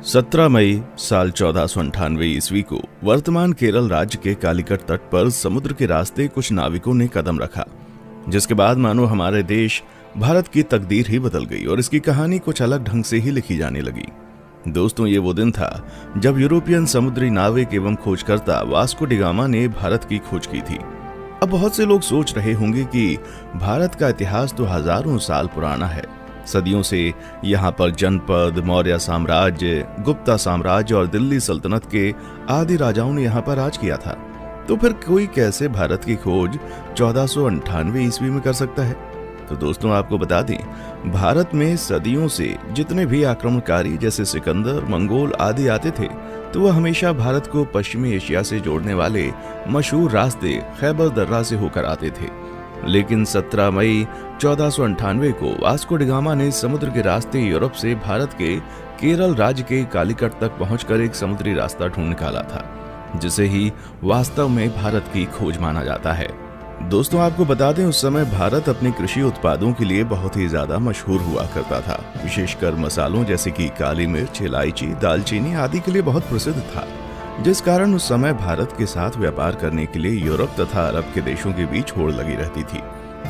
17 मई साल 1498 ईस्वी को वर्तमान केरल राज्य के कालीकट तट पर समुद्र के रास्ते कुछ नाविकों ने कदम रखा, जिसके बाद मानो हमारे देश भारत की तकदीर ही बदल गई और इसकी कहानी कुछ अलग ढंग से ही लिखी जाने लगी। दोस्तों, ये वो दिन था जब यूरोपियन समुद्री नाविक एवं खोजकर्ता वास्को डी गामा ने भारत की खोज की थी। अब बहुत से लोग सोच रहे होंगे कि भारत का इतिहास तो हजारों साल पुराना है। सदियों से यहाँ पर जनपद, मौर्य साम्राज्य, गुप्ता साम्राज्य और दिल्ली सल्तनत के आदि राजाओं ने यहाँ पर राज किया था। तो फिर कोई कैसे भारत की खोज 1498 ईस्वी में कर सकता है? तो दोस्तों, आपको बता दें, भारत में सदियों से जितने भी आक्रमणकारी जैसे सिकंदर, मंगोल आदि आते थे, तो वह हमेशा भारत को पश्चिमी एशिया से जोड़ने वाले मशहूर रास्ते खैबर दर्रा से होकर आते थे। लेकिन 17 मई 1498 को वास्को डी गामा ने समुद्र के रास्ते यूरोप से भारत के केरल राज्य के कालीकट तक पहुंचकर एक समुद्री रास्ता ढूंढ निकाला था, जिसे ही वास्तव में भारत की खोज माना जाता है। दोस्तों, आपको बता दें, उस समय भारत अपने कृषि उत्पादों के लिए बहुत ही ज्यादा मशहूर हुआ करता था। विशेषकर मसालों जैसे कि काली मिर्च, इलायची, दालचीनी आदि के लिए बहुत प्रसिद्ध था, जिस कारण उस समय भारत के साथ व्यापार करने के लिए यूरोप तथा अरब के देशों के बीच होड़ लगी रहती थी।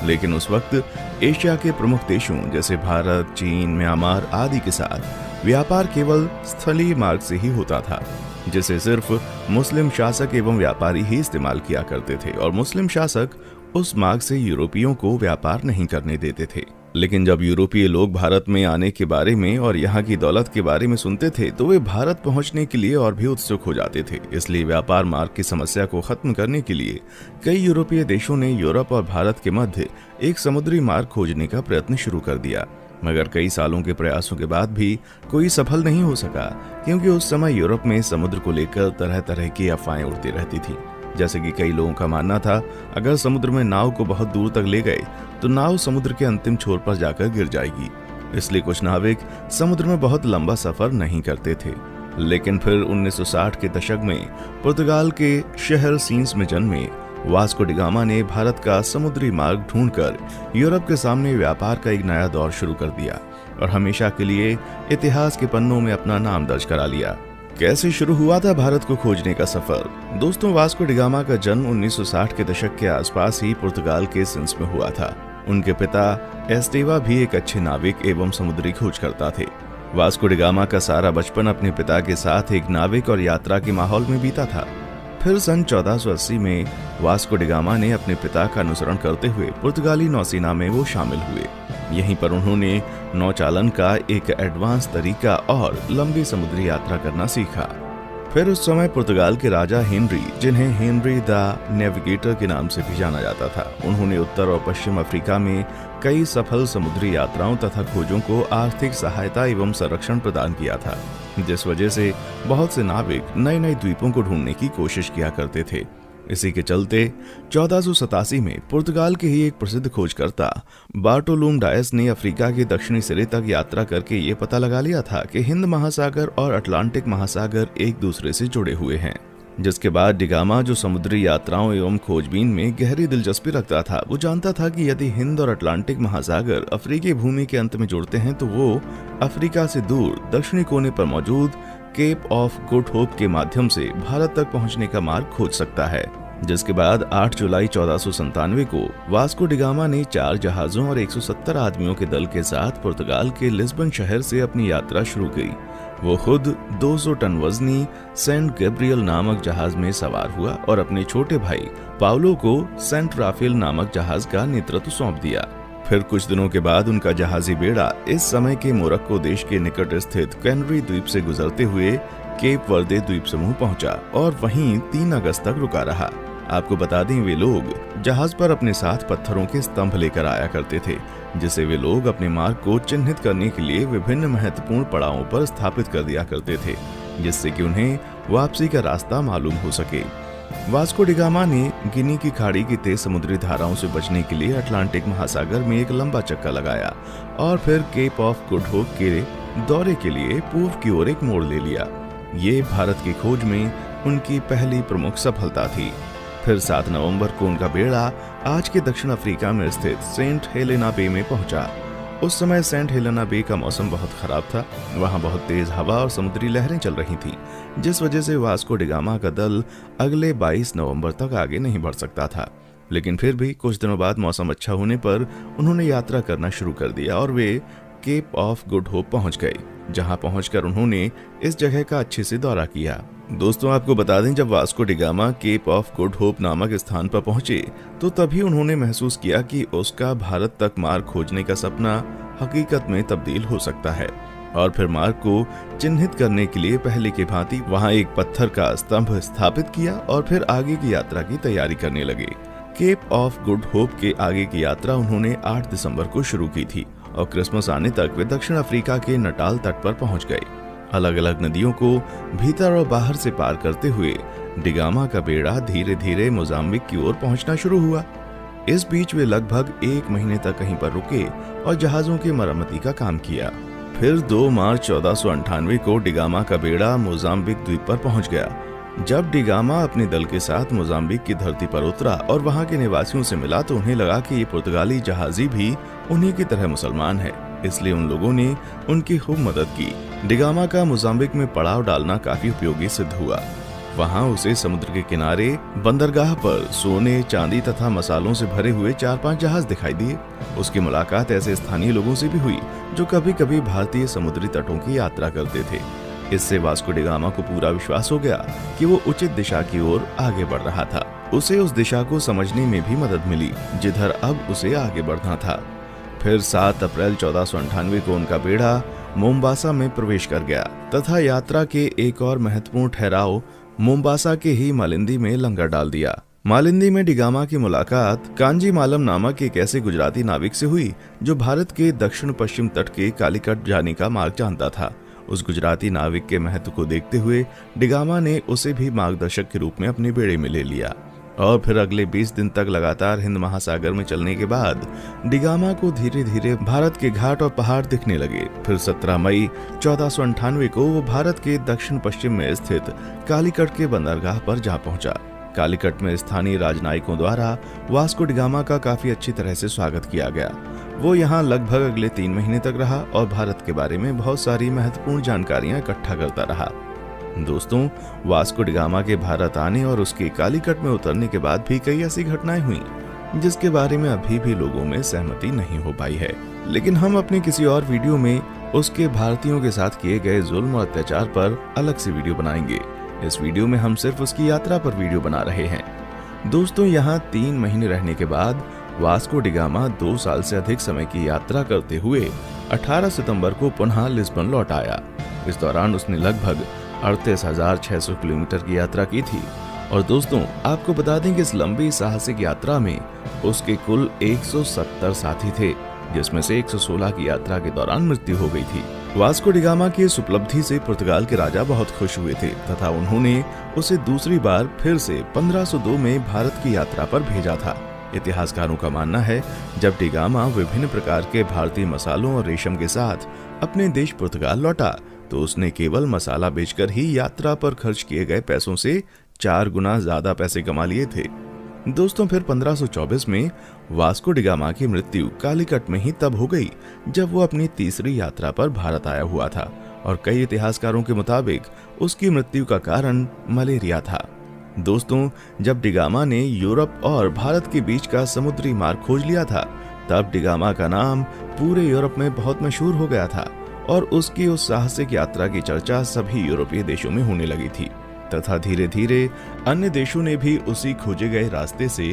लेकिन उस वक्त एशिया के प्रमुख देशों जैसे भारत, चीन, म्यांमार आदि के साथ व्यापार केवल स्थलीय मार्ग से ही होता था, जिसे सिर्फ मुस्लिम शासक एवं व्यापारी ही इस्तेमाल किया करते थे और मुस्लिम शासक उस मार्ग से यूरोपियों को व्यापार नहीं करने देते थे। लेकिन जब यूरोपीय लोग भारत में आने के बारे में और यहाँ की दौलत के बारे में सुनते थे, तो वे भारत पहुँचने के लिए और भी उत्सुक हो जाते थे। इसलिए व्यापार मार्ग की समस्या को खत्म करने के लिए कई यूरोपीय देशों ने यूरोप और भारत के मध्य एक समुद्री मार्ग खोजने का प्रयत्न शुरू कर दिया। मगर कई सालों के प्रयासों के बाद भी कोई सफल नहीं हो सका, क्योंकि उस समय यूरोप में समुद्र को लेकर तरह तरह की अफवाहें उड़ती रहती थी। जैसे कि कई लोगों का मानना था, अगर समुद्र में नाव को बहुत दूर तक ले गए तो नाव समुद्र के अंतिम छोर पर जाकर गिर जाएगी। इसलिए कुछ नाविक समुद्र में बहुत लंबा सफर नहीं करते थे। लेकिन फिर 1960 के दशक में पुर्तगाल के शहर सीन्स में जन्मे वास्को डी गामा ने भारत का समुद्री मार्ग ढूंढकर यूरोप के सामने व्यापार का एक नया दौर शुरू कर दिया और हमेशा के लिए इतिहास के पन्नों में अपना नाम दर्ज करा लिया। कैसे शुरू हुआ था भारत को खोजने का सफर? दोस्तों, वास्को डी गामा का जन्म 1960 के दशक के आसपास ही पुर्तगाल के सिंस में हुआ था। उनके पिता एस्टेवा भी एक अच्छे नाविक एवं समुद्री खोजकर्ता थे। वास्को डी गामा का सारा बचपन अपने पिता के साथ एक नाविक और यात्रा के माहौल में बीता था। फिर सन 1480 में वास्को डी गामा ने अपने पिता का अनुसरण करते हुए पुर्तगाली नौसेना में वो शामिल हुए। यहीं पर उन्होंने नौचालन का एक एडवांस तरीका और लंबी समुद्री यात्रा करना सीखा। फिर उस समय पुर्तगाल के राजा हेनरी, जिन्हें हेनरी द नेविगेटर के नाम से भी जाना जाता था, उन्होंने उत्तर और पश्चिम अफ्रीका में कई सफल समुद्री यात्राओं तथा खोजों को आर्थिक सहायता एवं संरक्षण प्रदान किया था, जिस वजह से बहुत से नाविक नए नए द्वीपों को ढूंढने की कोशिश किया करते थे। इसी के चलते 1487 में पुर्तगाल के ही एक प्रसिद्ध खोजकर्ता बार्टोलोम डायस ने अफ्रीका के दक्षिणी सिरे तक यात्रा करके ये पता लगा लिया था कि हिंद महासागर और अटलांटिक महासागर एक दूसरे से जुड़े हुए हैं। जिसके बाद डी गामा, जो समुद्री यात्राओं एवं खोजबीन में गहरी दिलचस्पी रखता था, वो जानता था कि यदि हिंद और अटलांटिक महासागर अफ्रीकी भूमि के अंत में जुड़ते हैं तो वो अफ्रीका से दूर दक्षिणी कोने पर मौजूद केप ऑफ गुड होप के माध्यम से भारत तक पहुंचने का मार्ग खोज सकता है। जिसके बाद 8 जुलाई 1497 को वास्को डी गामा ने 4 जहाजों और 170 आदमियों के दल के साथ पुर्तगाल के लिस्बन शहर से अपनी यात्रा शुरू की। वो खुद 200 टन वजनी सेंट गैब्रियल नामक जहाज में सवार हुआ और अपने छोटे भाई पाउलो को सेंट राफेल नामक जहाज का नेतृत्व सौंप दिया। फिर कुछ दिनों के बाद उनका जहाजी बेड़ा इस समय के मोरक्को देश के निकट स्थित कैनरी द्वीप से गुजरते हुए केप वर्दे द्वीप समूह पहुंचा और वहीं 3 अगस्त तक रुका रहा। आपको बता दें, वे लोग जहाज पर अपने साथ पत्थरों के स्तंभ लेकर आया करते थे, जिसे वे लोग अपने मार्ग को चिन्हित करने के लिए विभिन्न महत्वपूर्ण पड़ावों पर स्थापित कर दिया करते थे, जिससे कि उन्हें वापसी का रास्ता मालूम हो सके। वास्को डी गामा ने गिनी की खाड़ी की तेज समुद्री धाराओं से बचने के लिए अटलांटिक महासागर में एक लंबा चक्का लगाया और फिर केप ऑफ गुड होप के दौरे के लिए पूर्व की ओर एक मोड़ ले लिया। ये भारत की खोज में उनकी पहली प्रमुख सफलता थी। फिर 7 नवंबर को उनका बेड़ा आज के दक्षिण अफ्रीका में स्थित सेंट हेलेना बे में पहुंचा उस समय सेंट हेलेना बे का मौसम बहुत खराब था। वहां बहुत तेज हवा और समुद्री लहरें चल रही थीं, जिस वजह से वास्को डी गामा का दल अगले 22 नवंबर तक आगे नहीं बढ़ सकता था। लेकिन फिर भी कुछ दिनों बाद मौसम अच्छा होने पर उन्होंने यात्रा करना शुरू कर दिया और वे केप ऑफ गुड होप पहुंच गए, जहां पहुंचकर उन्होंने इस जगह का अच्छे से दौरा किया। दोस्तों, आपको बता दें, जब Vasco da Gama Cape of Good Hope नामक स्थान पर पहुंचे तो तभी उन्होंने महसूस किया कि उसका भारत तक मार्ग खोजने का सपना हकीकत में तब्दील हो सकता है। और फिर मार्ग को चिन्हित करने के लिए पहले की भांति वहां एक पत्थर का स्तंभ स्थापित किया और फिर आगे की यात्रा की तैयारी करने लगे। केप ऑफ गुड होप के आगे की यात्रा उन्होंने 8 दिसंबर को शुरू की थी और क्रिसमस आने तक वे दक्षिण अफ्रीका के नटाल तट पर पहुंच गए। अलग अलग नदियों को भीतर और बाहर से पार करते हुए डी गामा का बेड़ा धीरे धीरे मोजाम्बिक की ओर पहुंचना शुरू हुआ। इस बीच वे लगभग 1 महीने तक कहीं पर रुके और जहाजों की मरम्मती का काम किया। फिर 2 मार्च 1498 को डी गामा का बेड़ा मोजाम्बिक द्वीप पर पहुंच गया। जब डी गामा अपने दल के साथ मोजाम्बिक की धरती पर उतरा और वहां के निवासियों से मिला तो उन्हें लगा कि ये पुर्तगाली जहाजी भी उन्हीं की तरह मुसलमान है, इसलिए उन लोगों ने उनकी खूब मदद की। डी गामा का मोजाम्बिक में पड़ाव डालना काफी उपयोगी सिद्ध हुआ। वहां उसे समुद्र के किनारे बंदरगाह पर सोने, चांदी तथा मसालों से भरे हुए 4-5 जहाज दिखाई दिए। उसकी मुलाकात ऐसे स्थानीय लोगों से भी हुई जो कभी कभी भारतीय समुद्री तटों की यात्रा करते थे। इससे वास्को डी गामा को पूरा विश्वास हो गया कि वो उचित दिशा की ओर आगे बढ़ रहा था। उसे उस दिशा को समझने में भी मदद मिली जिधर अब उसे आगे बढ़ना था। फिर 7 अप्रैल 1498 को उनका बेड़ा मोम्बासा में प्रवेश कर गया तथा यात्रा के एक और महत्वपूर्ण ठहराव मोम्बासा के ही मालिंदी में लंगर डाल दिया। मालिंदी में डी गामा की मुलाकात कांजी मालम नामक एक ऐसे गुजराती नाविक से हुई जो भारत के दक्षिण पश्चिम तट के कालीकट जाने का मार्ग जानता था। उस गुजराती नाविक के महत्व को देखते हुए डी गामा ने उसे भी मार्गदर्शक के रूप में अपने बेड़े में ले लिया और फिर अगले 20 दिन तक लगातार हिंद महासागर में चलने के बाद डी गामा को धीरे धीरे भारत के घाट और पहाड़ दिखने लगे। फिर 17 मई 1498 को वो भारत के दक्षिण पश्चिम में स्थित कालीकट के बंदरगाह पर जा पहुंचा। कालीकट में स्थानीय राजनयिकों द्वारा वास्को डी गामा का काफी अच्छी तरह से स्वागत किया गया। वो यहाँ लगभग अगले 3 महीने तक रहा और भारत के बारे में बहुत सारी महत्वपूर्ण जानकारियां इकट्ठा करता रहा। दोस्तों, वास्को डी गामा के भारत आने और उसके कालीकट में उतरने के बाद भी कई ऐसी घटनाएं हुई जिसके बारे में अभी भी लोगों में सहमति नहीं हो पाई है, लेकिन हम अपने किसी और वीडियो में उसके भारतीयों के साथ किए गए जुल्म और अत्याचार पर अलग से वीडियो बनाएंगे। इस वीडियो में हम सिर्फ उसकी यात्रा पर वीडियो बना रहे हैं। दोस्तों, यहाँ 3 महीने रहने के बाद वास्को डी गामा 2 साल से अधिक समय की यात्रा करते हुए 18 सितंबर को पुनः लिस्बन लौट आया। इस दौरान उसने लगभग 38,600 किलोमीटर की यात्रा की थी। और दोस्तों, आपको बता दें कि इस लंबी साहसिक यात्रा में उसके कुल 170 साथी थे, जिसमें से 116 की यात्रा के दौरान मृत्यु हो गई थी। वास्को डी गामा की इस उपलब्धि से पुर्तगाल के राजा बहुत खुश हुए थे तथा उन्होंने उसे दूसरी बार फिर से 1502 में भारत की यात्रा पर भेजा था। इतिहासकारों का मानना है जब डी गामा विभिन्न प्रकार के भारतीय मसालों और रेशम के साथ अपने देश पुर्तगाल लौटा तो उसने केवल मसाला बेचकर ही यात्रा पर खर्च किए गए पैसों से 4 गुना ज्यादा पैसे कमा लिए थे। दोस्तों, फिर 1524 में वास्को डी गामा की मृत्यु कालीकट में ही तब हो गई जब वो अपनी तीसरी यात्रा पर भारत आया हुआ था और कई इतिहासकारों के मुताबिक उसकी मृत्यु का कारण मलेरिया था। दोस्तों, जब डी गामा ने यूरोप और भारत के बीच का समुद्री मार्ग खोज लिया था तब डी गामा का नाम पूरे यूरोप में बहुत मशहूर हो गया था और उसकी उस साहसिक यात्रा की चर्चा सभी यूरोपीय देशों में होने लगी थी तथा धीरे धीरे अन्य देशों ने भी उसी खोजे गए रास्ते से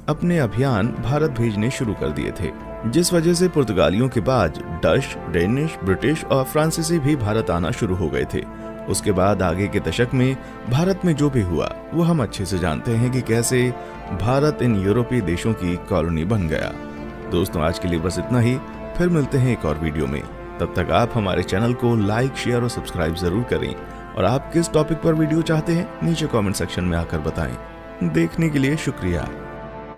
अपने अभियान भारत भेजने शुरू कर दिए थे, जिस वजह से पुर्तगालियों के बाद डच, डेनिश, ब्रिटिश और फ्रांसीसी भी भारत आना शुरू हो गए थे। उसके बाद आगे के दशक में भारत में जो भी हुआ वो हम अच्छे से जानते हैं कि कैसे भारत इन यूरोपीय देशों की कॉलोनी बन गया। दोस्तों, आज के लिए बस इतना ही। फिर मिलते हैं एक और वीडियो में। तब तक आप हमारे चैनल को लाइक, शेयर और सब्सक्राइब जरूर करें और आप किस टॉपिक पर वीडियो चाहते हैं नीचे कमेंट सेक्शन में आकर बताएं। देखने के लिए शुक्रिया।